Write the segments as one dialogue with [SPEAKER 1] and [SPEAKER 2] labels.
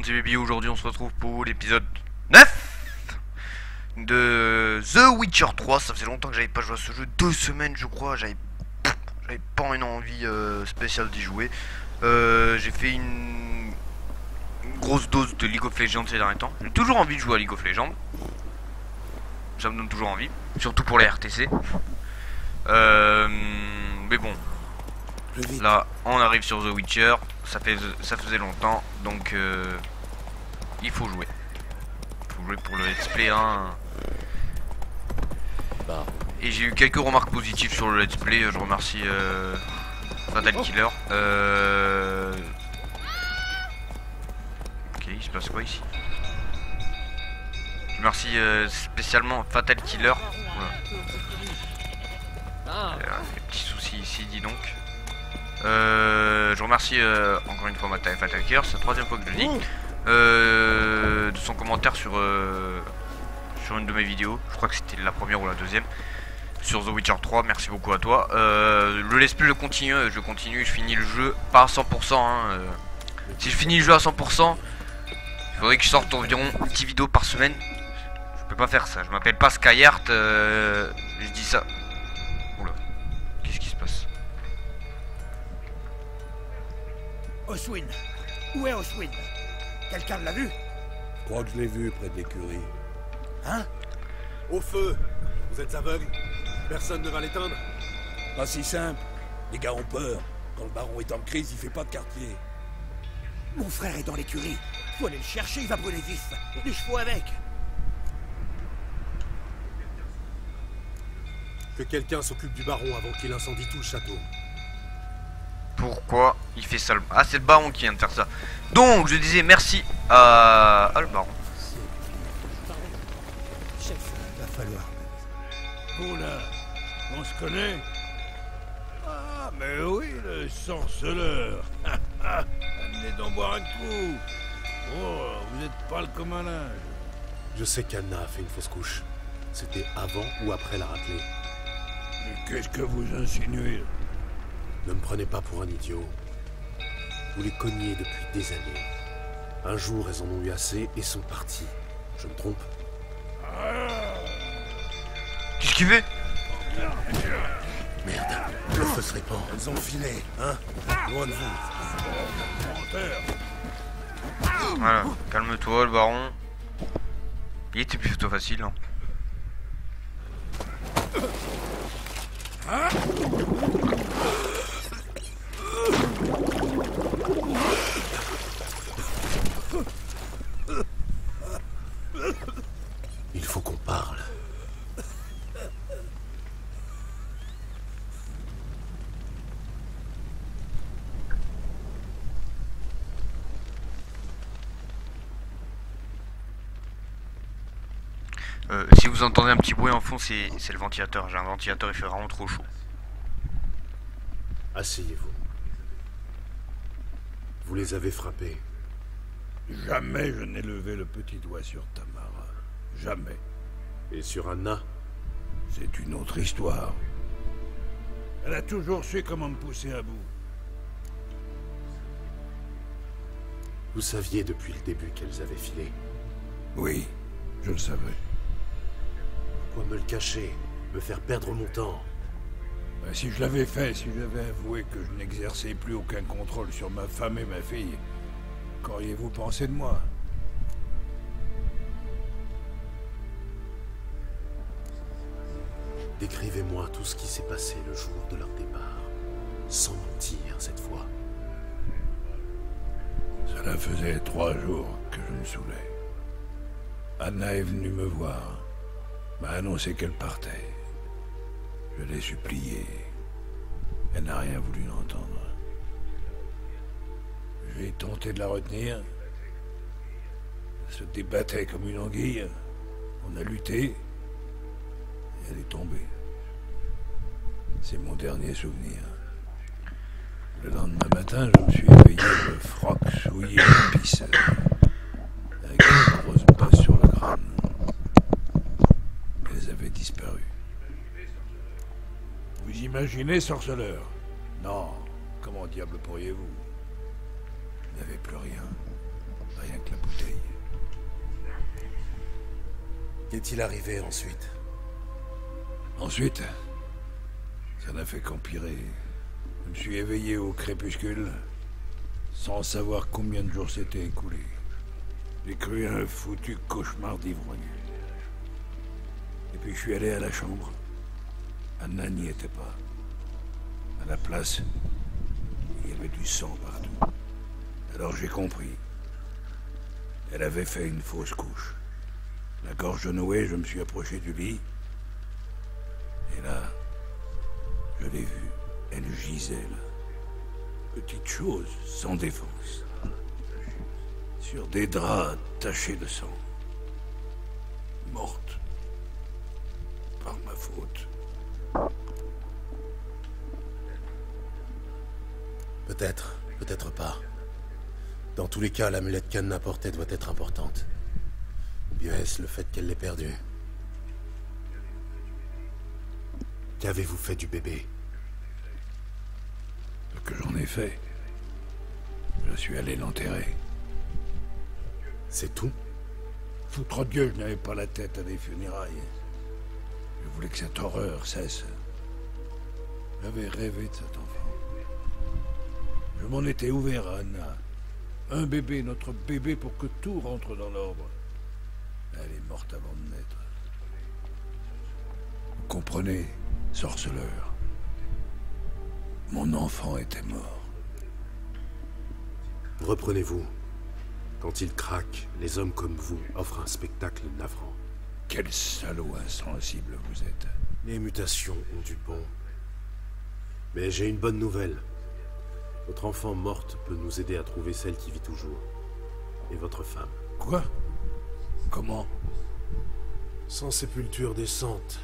[SPEAKER 1] petit baby, aujourd'hui on se retrouve pour l'épisode 9 de The Witcher 3. Ça faisait longtemps que j'avais pas joué à ce jeu, 2 semaines je crois, j'avais pas une envie spéciale d'y jouer. J'ai fait une grosse dose de League of Legends ces derniers temps. J'ai toujours envie de jouer à League of Legends. Ça me donne toujours envie, surtout pour les RTC. Mais bon, là on arrive sur The Witcher, ça faisait longtemps, donc il faut jouer. Il faut jouer pour le let's play hein. Et j'ai eu quelques remarques positives sur le let's play, je remercie Fatal Killer. Ok, il se passe quoi ici? Je remercie spécialement Fatal Killer. Des petits soucis ici, dis donc. Je remercie encore une fois Fatal Killer, c'est la 3e fois que je le dis, de son commentaire sur une de mes vidéos. Je crois que c'était la première ou la 2e sur The Witcher 3. Merci beaucoup à toi. Le let's play je continue, je finis le jeu pas à 100% hein, si je finis le jeu à 100%, il faudrait que je sorte environ 10 vidéos par semaine. Je peux pas faire ça, je m'appelle pas Skyheart, je dis ça. Oula, qu'est-ce qui se passe?
[SPEAKER 2] Oswin, où est Oswin? Quelqu'un l'a vu?
[SPEAKER 3] Je crois que je l'ai vu près de l'écurie.
[SPEAKER 2] Hein?
[SPEAKER 4] Au feu! Vous êtes aveugle? Personne ne va l'éteindre?
[SPEAKER 3] Pas si simple. Les gars ont peur. Quand le baron est en crise, il fait pas de quartier.
[SPEAKER 2] Mon frère est dans l'écurie. Faut aller le chercher, il va brûler vif. Et les chevaux avec.
[SPEAKER 4] Que quelqu'un s'occupe du baron avant qu'il incendie tout le château.
[SPEAKER 1] Pourquoi il fait ça? Ah, c'est le baron qui vient de faire ça. Donc je disais merci à le baron.
[SPEAKER 2] Chef, il va falloir.
[SPEAKER 5] Oula, on se connaît? Ah, mais oui, le sorceleur. Amenez donc boire un coup. Oh, vous êtes pâle comme un linge.
[SPEAKER 4] Je sais qu'Anna a fait une fausse couche. C'était avant ou après la raclée.
[SPEAKER 5] Mais qu'est-ce que vous insinuez?
[SPEAKER 4] Ne me prenez pas pour un idiot. Vous les cogniez depuis des années. Un jour, elles en ont eu assez et sont parties. Je me trompe?
[SPEAKER 1] Qu'est-ce qu'il fait?
[SPEAKER 4] Merde, le feu se répand.
[SPEAKER 3] Elles ont filé, hein? Loin de vous.
[SPEAKER 1] Voilà, calme-toi le baron. Il était plutôt facile hein.
[SPEAKER 4] Il faut qu'on parle.
[SPEAKER 1] Si vous entendez un petit bruit en fond, c'est le ventilateur. J'ai un ventilateur, il fait vraiment trop chaud.
[SPEAKER 4] Asseyez-vous. Vous les avez frappés.
[SPEAKER 5] Jamais je n'ai levé le petit doigt sur Tamara. Jamais.
[SPEAKER 4] Et sur Anna?
[SPEAKER 5] C'est une autre histoire. Elle a toujours su comment me pousser à bout.
[SPEAKER 4] Vous saviez depuis le début qu'elles avaient filé.
[SPEAKER 5] Oui, je le savais.
[SPEAKER 4] Pourquoi me le cacher? Me faire perdre mon temps?
[SPEAKER 5] Ben, si je l'avais fait, si j'avais avoué que je n'exerçais plus aucun contrôle sur ma femme et ma fille, qu'auriez-vous pensé de moi?
[SPEAKER 4] Décrivez-moi tout ce qui s'est passé le jour de leur départ. Sans mentir cette fois.
[SPEAKER 5] Cela faisait 3 jours que je me saoulais. Anna est venue me voir, m'a annoncé qu'elle partait. Je l'ai suppliée. Elle n'a rien voulu entendre. J'ai tenté de la retenir. Elle se débattait comme une anguille. On a lutté. Et elle est tombée. C'est mon dernier souvenir. Le lendemain matin, je me suis éveillé le froc souillé de pisse, avec une grosse bosse sur le crâne. Elles avaient disparu. Vous imaginez, sorceleur? Non, comment diable pourriez-vous? Il n'y avait plus rien. Rien que la
[SPEAKER 4] Qu'est-il arrivé ensuite?
[SPEAKER 5] Ensuite, ça n'a fait qu'empirer. Je me suis éveillé au crépuscule, sans savoir combien de jours s'étaient écoulés. J'ai cru un foutu cauchemar d'ivrogne. Et puis je suis allé à la chambre. Anna n'y était pas. À la place, il y avait du sang partout. Alors j'ai compris. Elle avait fait une fausse couche. La gorge nouée, je me suis approché du lit. Et là, je l'ai vue. Elle gisait là. Petite chose, sans défense. Sur des draps tachés de sang. Morte. Par ma faute.
[SPEAKER 4] Peut-être, peut-être pas. Dans tous les cas, l'amulette qu'Anna portait doit être importante. Ou bien est-ce le fait qu'elle l'ait perdue? Qu'avez-vous fait du bébé?
[SPEAKER 5] Ce que j'en ai fait, je suis allé l'enterrer.
[SPEAKER 4] C'est tout?
[SPEAKER 5] Foutre Dieu, je n'avais pas la tête à des funérailles. Je voulais que cette horreur cesse. J'avais rêvé de cet enfant. Je m'en étais ouvert à Anna. Un bébé, notre bébé, pour que tout rentre dans l'ordre. Elle est morte avant de naître. Vous comprenez, sorceleur? Mon enfant était mort.
[SPEAKER 4] Reprenez-vous. Quand il craque, les hommes comme vous offrent un spectacle navrant.
[SPEAKER 5] Quel salaud insensible vous êtes.
[SPEAKER 4] Les mutations ont du bon. Mais j'ai une bonne nouvelle. Votre enfant morte peut nous aider à trouver celle qui vit toujours. Et votre femme.
[SPEAKER 5] Quoi? Comment?
[SPEAKER 4] Sans sépulture décente,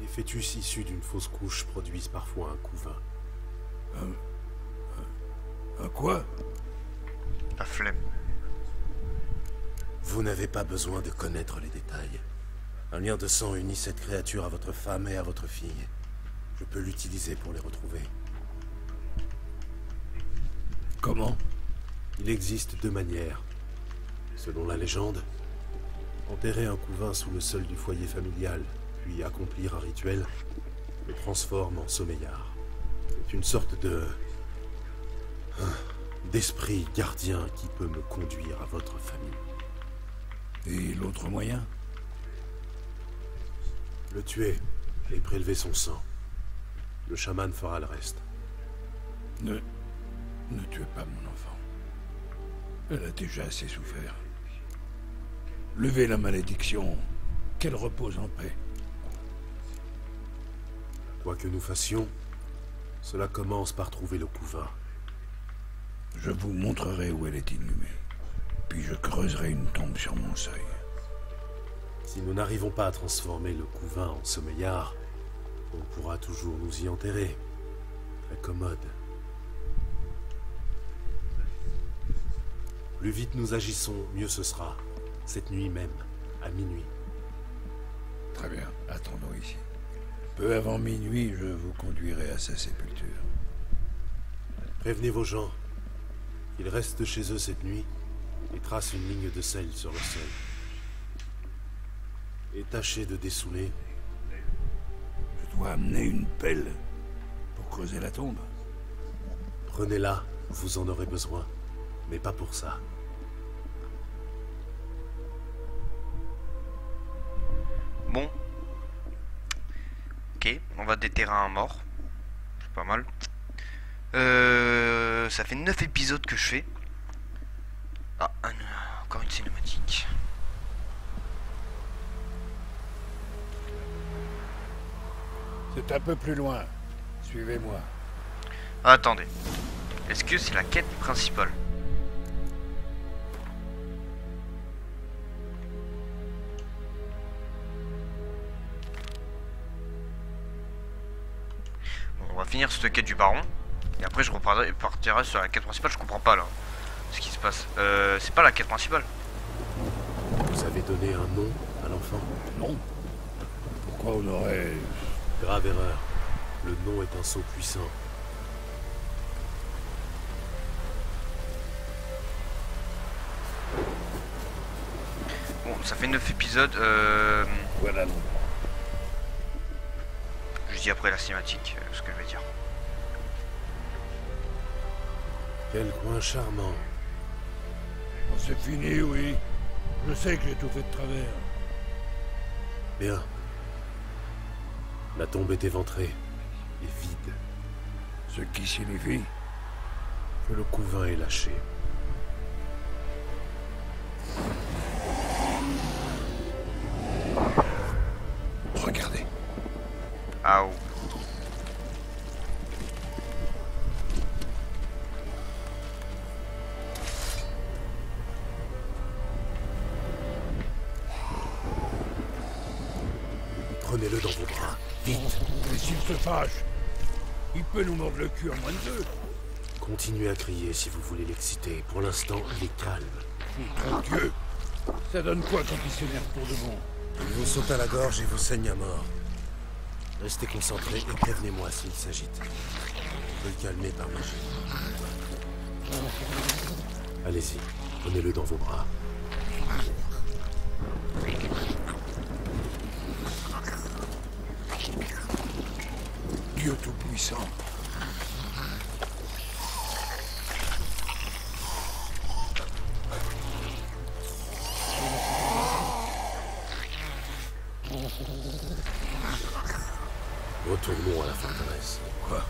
[SPEAKER 4] les fœtus issus d'une fausse couche produisent parfois un couvain.
[SPEAKER 5] Un quoi?
[SPEAKER 1] La flemme.
[SPEAKER 4] Vous n'avez pas besoin de connaître les détails. Un lien de sang unit cette créature à votre femme et à votre fille. Je peux l'utiliser pour les retrouver.
[SPEAKER 5] Comment?
[SPEAKER 4] Il existe deux manières. Selon la légende, enterrer un couvain sous le sol du foyer familial, puis accomplir un rituel, le transforme en sommeillard. C'est une sorte d'esprit gardien qui peut me conduire à votre famille.
[SPEAKER 5] Et l'autre moyen?
[SPEAKER 4] Le tuer et prélever son sang. Le chaman fera le reste.
[SPEAKER 5] Ne tuez pas mon enfant. Elle a déjà assez souffert. Levez la malédiction, qu'elle repose en paix.
[SPEAKER 4] Quoi que nous fassions, cela commence par trouver le couvain.
[SPEAKER 5] Je vous montrerai où elle est inhumée. Puis je creuserai une tombe sur mon seuil.
[SPEAKER 4] Si nous n'arrivons pas à transformer le couvain en sommeillard, on pourra toujours nous y enterrer. Très commode. Plus vite nous agissons, mieux ce sera. Cette nuit même, à minuit.
[SPEAKER 5] Très bien, attendons ici. Peu avant minuit, je vous conduirai à sa sépulture.
[SPEAKER 4] Prévenez vos gens. Ils restent chez eux cette nuit et tracent une ligne de sel sur le sol. Et tâchez de dessouler.
[SPEAKER 5] Je dois amener une pelle pour creuser la tombe.
[SPEAKER 4] Prenez-la, vous en aurez besoin. Mais pas pour ça.
[SPEAKER 1] Bon. Ok, on va déterrer un mort. C'est pas mal. Ça fait 9 épisodes que je fais. Ah, encore une cinématique.
[SPEAKER 5] C'est un peu plus loin. Suivez-moi.
[SPEAKER 1] Ah, attendez. Est-ce que c'est la quête principale? Bon, on va finir cette quête du baron. Et après je repartirai sur la quête principale. Je comprends pas là ce qui se passe. C'est pas la quête principale.
[SPEAKER 4] Vous avez donné un nom à l'enfant?
[SPEAKER 5] Non. Pourquoi on aurait...
[SPEAKER 4] Grave erreur. Le nom est un sceau puissant.
[SPEAKER 1] Bon, ça fait 9 épisodes.
[SPEAKER 5] Voilà l'endroit.
[SPEAKER 1] Je dis après la cinématique ce que je vais dire.
[SPEAKER 4] Quel coin charmant.
[SPEAKER 5] Bon, c'est fini, oui. Je sais que j'ai tout fait de travers.
[SPEAKER 4] Bien. La tombe est éventrée et vide.
[SPEAKER 5] Ce qui signifie...
[SPEAKER 4] Que le couvain est lâché.
[SPEAKER 5] Regardez.
[SPEAKER 1] Ah, oh.
[SPEAKER 4] Prenez-le dans vos bras. Vite.
[SPEAKER 5] Et s'il se fâche, il peut nous mordre le cul en moins de deux.
[SPEAKER 4] Continuez à crier si vous voulez l'exciter. Pour l'instant, il est calme.
[SPEAKER 5] Mon Dieu. Ça donne quoi quand il s'énerve pour de bon?
[SPEAKER 4] Il vous saute à la gorge et vous saigne à mort. Restez concentrés et prévenez-moi s'il s'agite. Je peux le calmer par magie. Allez-y, prenez-le dans vos bras.
[SPEAKER 5] Dieu Tout-Puissant.
[SPEAKER 4] Retournons à la forteresse.
[SPEAKER 5] Quoi?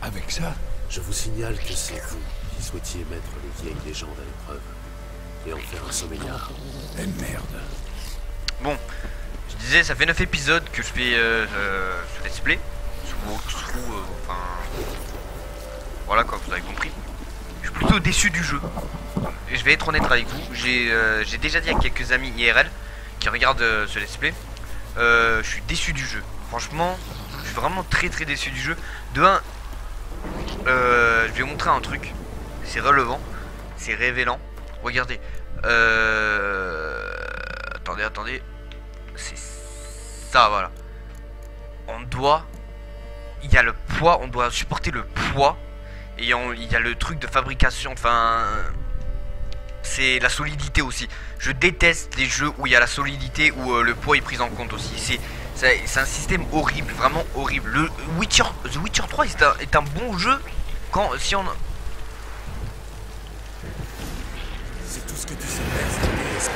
[SPEAKER 5] Avec ça?
[SPEAKER 4] Je vous signale que c'est vous qui souhaitiez mettre les vieilles légendes à l'épreuve et en faire un sommeillard.
[SPEAKER 5] Eh merde.
[SPEAKER 1] Bon, je disais, ça fait 9 épisodes que je fais ce let's play. Enfin... Voilà quoi, vous avez compris. Je suis plutôt déçu du jeu. Et je vais être honnête avec vous. J'ai déjà dit à quelques amis IRL qui regardent ce let's play. Je suis déçu du jeu. Franchement, je suis vraiment très déçu du jeu. De 1, je vais vous montrer un truc. C'est relevant. C'est révélant. Regardez. Attendez. C'est ça, voilà. Il y a le poids, on doit supporter le poids. Et il y a le truc de fabrication, enfin... C'est la solidité aussi. Je déteste les jeux où il y a la solidité, où le poids est pris en compte aussi. C'est un système horrible, vraiment horrible. The Witcher 3 est un bon jeu si on...
[SPEAKER 4] C'est tout ce que tu sais faire, c'est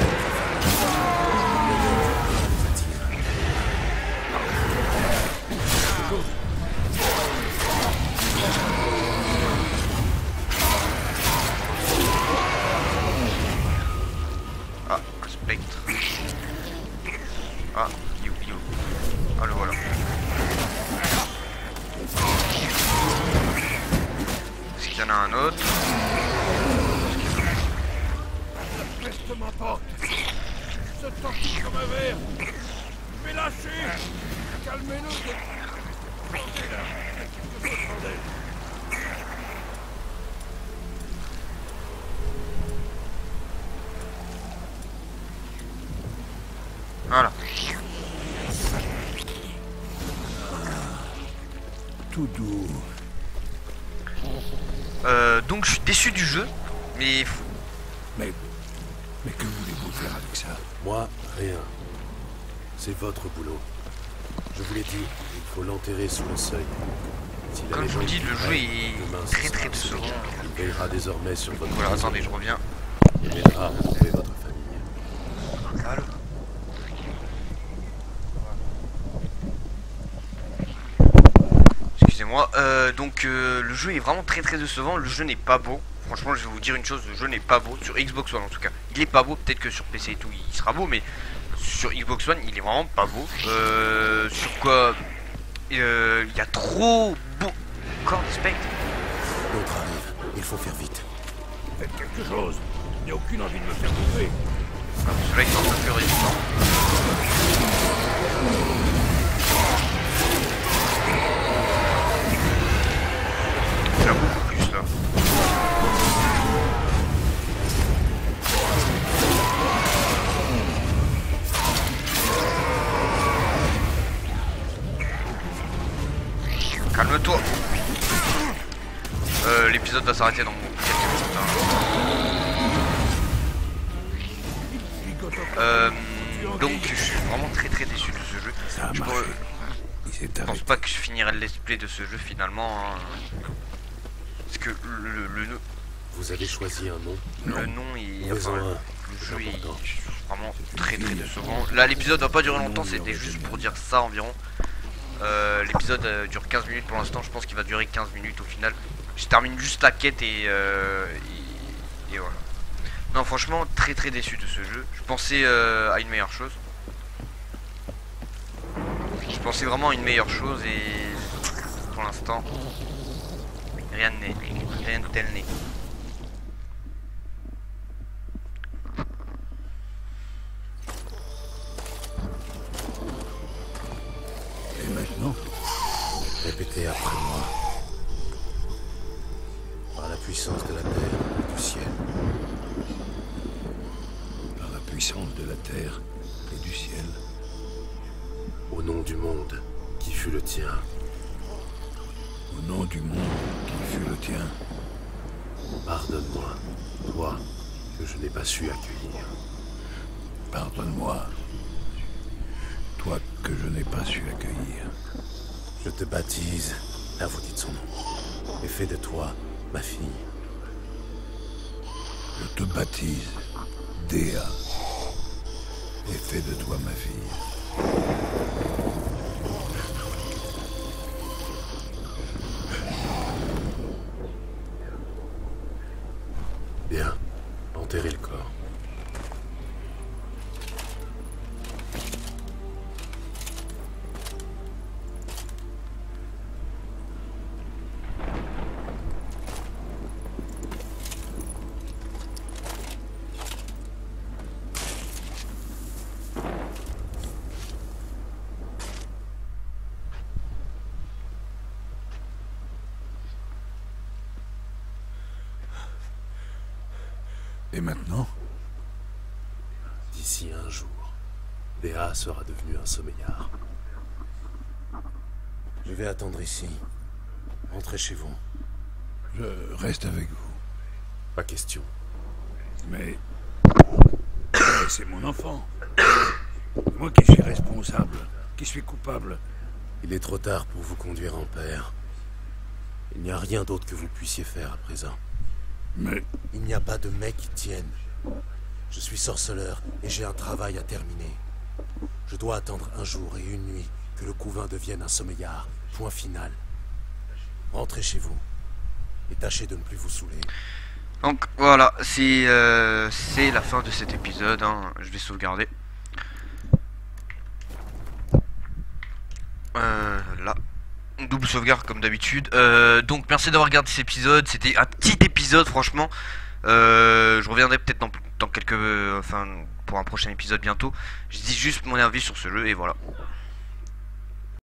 [SPEAKER 1] Ah, un spectre. Ah, you. Ah, le voilà. Est-ce qu'il y en a un autre?
[SPEAKER 5] La peste m'emporte. Je tortille comme un verre. Je vais lâcher. Calmez-nous.
[SPEAKER 1] Voilà.
[SPEAKER 5] Tout doux.
[SPEAKER 1] Donc je suis déçu du jeu, mais...
[SPEAKER 5] Mais que voulez-vous faire avec ça?
[SPEAKER 4] Moi, rien. C'est votre boulot. Je vous l'ai dit, il faut l'enterrer sous le seuil. Si la
[SPEAKER 1] Comme je vous
[SPEAKER 4] légende
[SPEAKER 1] dis, le
[SPEAKER 4] est
[SPEAKER 1] jeu
[SPEAKER 4] vraie,
[SPEAKER 1] est
[SPEAKER 4] demain, ce
[SPEAKER 1] très
[SPEAKER 4] sera
[SPEAKER 1] décevant.
[SPEAKER 4] absolument. Il veillera désormais sur votre
[SPEAKER 1] Voilà,
[SPEAKER 4] maison.
[SPEAKER 1] attendez, je reviens.
[SPEAKER 4] Il m'aidera à retrouver votre famille.
[SPEAKER 1] Allô? Excusez-moi, donc le jeu est vraiment très décevant, le jeu n'est pas beau. Franchement, je vais vous dire une chose, le jeu n'est pas beau, sur Xbox One en tout cas. Il est pas beau, peut-être que sur PC et tout il sera beau, mais sur Xbox One il est vraiment pas beau. Sur quoi il y a trop beau. Encore des spectres.
[SPEAKER 4] L'autre arrive, il faut faire vite.
[SPEAKER 5] Faites quelque chose. Il n'y a aucune envie de me faire bouffer.
[SPEAKER 1] Ah, celui-là il semble un peu résistant. Il y en a beaucoup plus là. Calme-toi. L'épisode va s'arrêter dans quelques minutes. Hein. Donc je suis vraiment très déçu de ce jeu.
[SPEAKER 5] Ça a marché. Il s'est
[SPEAKER 1] Je pense
[SPEAKER 5] arrêté.
[SPEAKER 1] pas que je finirai le let's play de ce jeu finalement. Hein. Parce que
[SPEAKER 4] Vous avez choisi un nom.
[SPEAKER 1] le nom, il,
[SPEAKER 4] Mauvais
[SPEAKER 1] enfin,
[SPEAKER 4] en un,
[SPEAKER 1] le
[SPEAKER 4] c'est
[SPEAKER 1] jeu est
[SPEAKER 4] important.
[SPEAKER 1] vraiment très décevant. Là, l'épisode va pas durer longtemps, c'était juste pour dire ça environ. L'épisode dure 15 minutes pour l'instant, je pense qu'il va durer 15 minutes au final. Je termine juste la quête et voilà. Non, franchement, très déçu de ce jeu. Je pensais à une meilleure chose. Je pensais vraiment à une meilleure chose et pour l'instant, rien de tel n'est.
[SPEAKER 5] Et maintenant,
[SPEAKER 4] Répétez après moi. Par la puissance de la terre et du ciel.
[SPEAKER 5] par la puissance de la terre et du ciel,
[SPEAKER 4] Au nom du monde qui fut le tien.
[SPEAKER 5] au nom du monde qui fut le tien,
[SPEAKER 4] Pardonne-moi, toi, que je n'ai pas su accueillir.
[SPEAKER 5] pardonne-moi, toi que je n'ai pas su accueillir.
[SPEAKER 4] Je te baptise, là vous dites son nom, et fais de toi ma fille.
[SPEAKER 5] Je te baptise, Déa, et fais de toi ma fille.
[SPEAKER 4] Bien, enterrez le corps.
[SPEAKER 5] Et maintenant,
[SPEAKER 4] D'ici un jour, Béa sera devenu un sommeillard. Je vais attendre ici. Rentrez chez vous.
[SPEAKER 5] je reste avec vous.
[SPEAKER 4] Pas question.
[SPEAKER 5] Mais c'est mon enfant. Moi qui suis responsable, qui suis coupable.
[SPEAKER 4] Il est trop tard pour vous conduire en père. Il n'y a rien d'autre que vous puissiez faire à présent.
[SPEAKER 5] Mais
[SPEAKER 4] Il n'y a pas de mec qui tienne. Je suis sorceleur et j'ai un travail à terminer. Je dois attendre un jour et une nuit que le couvain devienne un sommeillard. Point final. Rentrez chez vous et tâchez de ne plus vous saouler.
[SPEAKER 1] Donc voilà, c'est la fin de cet épisode. Hein. Je vais sauvegarder. Là. Double sauvegarde comme d'habitude. Donc merci d'avoir regardé cet épisode. C'était un petit épisode franchement. Je reviendrai peut-être dans quelques... enfin pour un prochain épisode bientôt. Je dis juste mon avis sur ce jeu et voilà.